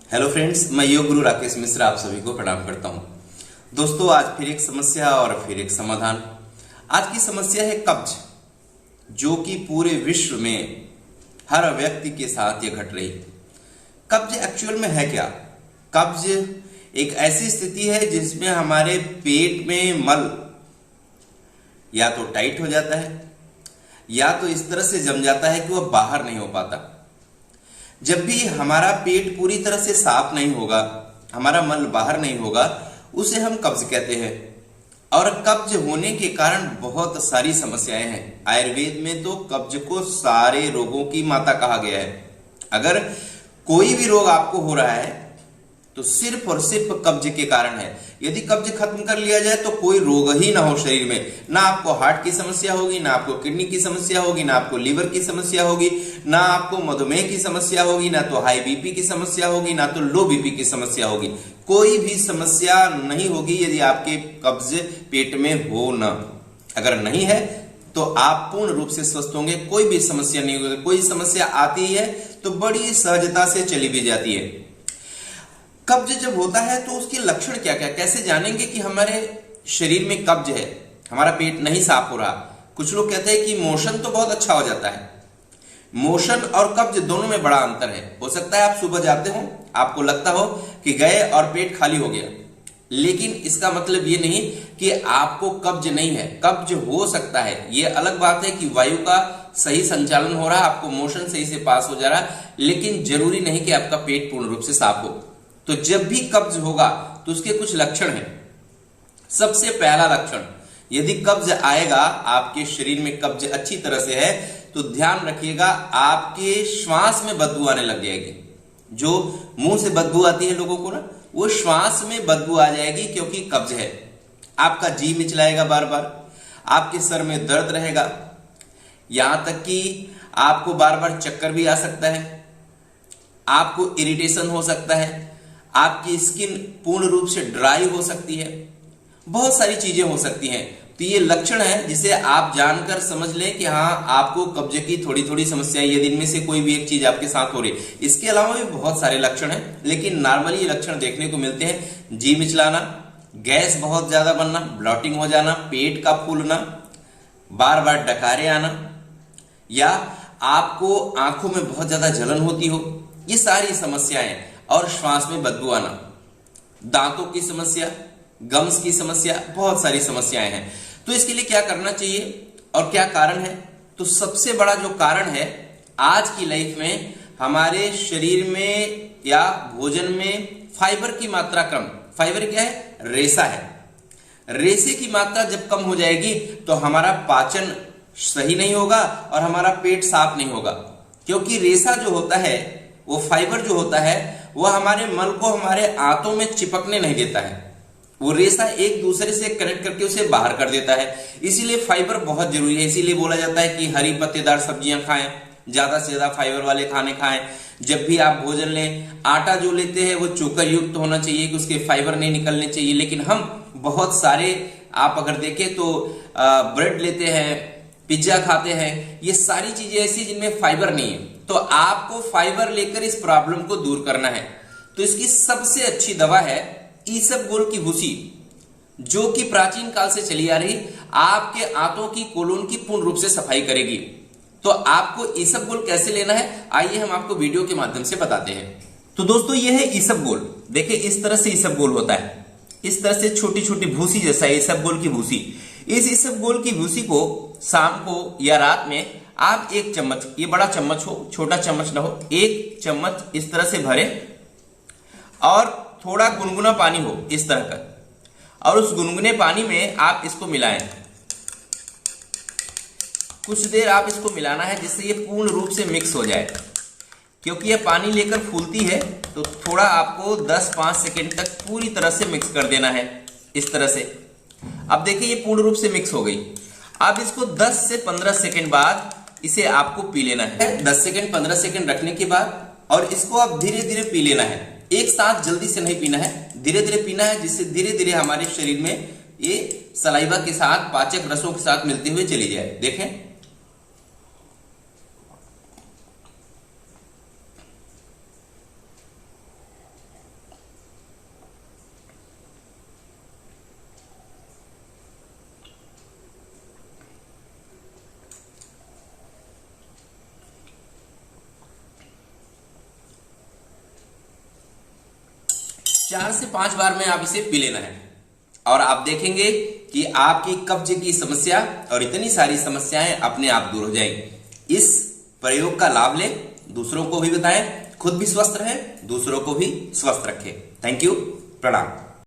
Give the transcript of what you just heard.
Hello friends, मैं योग गुरु राकेश मिश्रा आप सभी को प्रणाम करता हूं। दोस्तों, आज फिर एक समस्या और फिर एक समाधान। आज की समस्या है कब्ज, जो कि पूरे विश्व में हर व्यक्ति के साथ ये घट रही। कब्ज एक्चुअल में है क्या? कब्ज एक ऐसी स्थिति है जिसमें हमारे पेट में मल या तो टाइट हो जाता है या तो इस तरह से जम जाता है कि वह बाहर नहीं हो पाता। जब भी हमारा पेट पूरी तरह से साफ नहीं होगा, हमारा मल बाहर नहीं होगा, उसे हम कब्ज कहते हैं। और कब्ज होने के कारण बहुत सारी समस्याएं हैं। आयुर्वेद में तो कब्ज को सारे रोगों की माता कहा गया है। अगर कोई भी रोग आपको हो रहा है तो सिर्फ और सिर्फ कब्ज के कारण है। यदि कब्ज खत्म कर लिया जाए तो कोई रोग ही ना हो शरीर में। ना आपको हार्ट की समस्या होगी, ना आपको किडनी की समस्या होगी, ना आपको लीवर की समस्या होगी, ना आपको मधुमेह की समस्या होगी, ना तो हाई बीपी की समस्या होगी, ना तो लो बीपी की समस्या होगी। कोई भी समस्या नहीं होगी यदि आपके कब्ज पेट में हो ना। अगर नहीं है तो आप पूर्ण रूप से स्वस्थ होंगे, कोई भी समस्या नहीं होगी। कोई समस्या आती है तो बड़ी सहजता से चली भी जाती है। कब्ज जब होता है तो उसके लक्षण क्या क्या, कैसे जानेंगे कि हमारे शरीर में कब्ज है, हमारा पेट नहीं साफ हो रहा? कुछ लोग कहते हैं कि मोशन तो बहुत अच्छा हो जाता है। मोशन और कब्ज दोनों में बड़ा अंतर है। हो सकता है आप सुबह जाते हो, आपको लगता हो कि गए और पेट खाली हो गया, लेकिन इसका मतलब ये नहीं कि आपको कब्ज नहीं है। कब्ज हो सकता है, ये अलग बात है कि वायु का सही संचालन हो रहा है, आपको मोशन सही से पास हो जा रहा है, लेकिन जरूरी नहीं कि आपका पेट पूर्ण रूप से साफ हो। तो जब भी कब्ज होगा तो उसके कुछ लक्षण हैं। सबसे पहला लक्षण, यदि कब्ज आएगा, आपके शरीर में कब्ज अच्छी तरह से है, तो ध्यान रखिएगा आपके श्वास में बदबू आने लग जाएगी। जो मुंह से बदबू आती है लोगों को ना, वो श्वास में बदबू आ जाएगी क्योंकि कब्ज है। आपका जी मिचलाएगा बार बार, आपके सर में दर्द रहेगा, यहां तक कि आपको बार बार चक्कर भी आ सकता है, आपको इरिटेशन हो सकता है, आपकी स्किन पूर्ण रूप से ड्राई हो सकती है, बहुत सारी चीजें हो सकती हैं। तो ये लक्षण है जिसे आप जानकर समझ लें कि हाँ, आपको कब्ज की थोड़ी थोड़ी समस्या है, यदि इनमें से कोई भी एक चीज आपके साथ हो रही है। इसके अलावा भी बहुत सारे लक्षण हैं, लेकिन नॉर्मली ये लक्षण देखने को मिलते हैं। जी मिचलाना, गैस बहुत ज्यादा बनना, ब्लॉटिंग हो जाना, पेट का फूलना, बार बार डकारे आना, या आपको आंखों में बहुत ज्यादा जलन होती हो, ये सारी समस्याएं। और श्वास में बदबू आना, दांतों की समस्या, गम्स की समस्या, बहुत सारी समस्याएं हैं। तो इसके लिए क्या करना चाहिए और क्या कारण है? तो सबसे बड़ा जो कारण है आज की लाइफ में, हमारे शरीर में या भोजन में फाइबर की मात्रा कम। फाइबर क्या है? रेशा है। रेशे की मात्रा जब कम हो जाएगी तो हमारा पाचन सही नहीं होगा और हमारा पेट साफ नहीं होगा। क्योंकि रेशा जो होता है, वो फाइबर जो होता है, वह हमारे मल को हमारे आंतों में चिपकने नहीं देता है। वो रेशा एक दूसरे से कनेक्ट करके उसे बाहर कर देता है। इसीलिए फाइबर बहुत जरूरी है। इसीलिए बोला जाता है कि हरी पत्तेदार सब्जियां खाएं, ज्यादा से ज्यादा फाइबर वाले खाने खाएं। जब भी आप भोजन लें, आटा जो लेते हैं वो चोकर युक्त होना चाहिए कि उसके फाइबर नहीं निकलने चाहिए। लेकिन हम बहुत सारे, आप अगर देखें तो ब्रेड लेते हैं, पिज्जा खाते हैं, ये सारी चीजें ऐसी जिनमें फाइबर नहीं है। तो आपको फाइबर लेकर इस प्रॉब्लम को दूर करना है। तो इसकी सबसे अच्छी दवा है ईसबगोल की भूसी, जो कि प्राचीन काल से चली आ रही, आपके आंतों की कोलोन की पूर्ण रूप से सफाई करेगी। तो आपको ईसबगोल कैसे लेना है, आइए हम आपको वीडियो के माध्यम से बताते हैं। तो दोस्तों, यह है ईसबगोल। देखिए, इस तरह से ईसबगोल होता है, इस तरह से छोटी छोटी भूसी जैसा है ईसबगोल की भूसी। इस ईसबगोल की भूसी को शाम को या रात में आप एक चम्मच, ये बड़ा चम्मच हो, छोटा चम्मच ना हो, एक चम्मच इस तरह से भरें और थोड़ा गुनगुना पानी हो इस तरह का, और उस गुनगुने पानी में आप इसको मिलाएं। कुछ देर आप इसको मिलाना है जिससे ये पूर्ण रूप से मिक्स हो जाए। क्योंकि यह पानी लेकर फूलती है तो थोड़ा आपको 10-5 सेकेंड तक पूरी तरह से मिक्स कर देना है इस तरह से। अब देखिए, ये पूर्ण रूप से मिक्स हो गई। अब इसको 10 से 15 सेकेंड बाद इसे आपको पी लेना है। 10 सेकेंड 15 सेकेंड रखने के बाद, और इसको आप धीरे धीरे पी लेना है। एक साथ जल्दी से नहीं पीना है, धीरे धीरे पीना है, जिससे धीरे धीरे हमारे शरीर में ये सलाइवा के साथ, पाचक रसों के साथ मिलते हुए चली जाए। देखें, 4 से 5 बार में आप इसे पी लेना है और आप देखेंगे कि आपकी कब्ज की समस्या और इतनी सारी समस्याएं अपने आप दूर हो जाएंगी। इस प्रयोग का लाभ लें, दूसरों को भी बताएं, खुद भी स्वस्थ रहें, दूसरों को भी स्वस्थ रखें। थैंक यू, प्रणाम।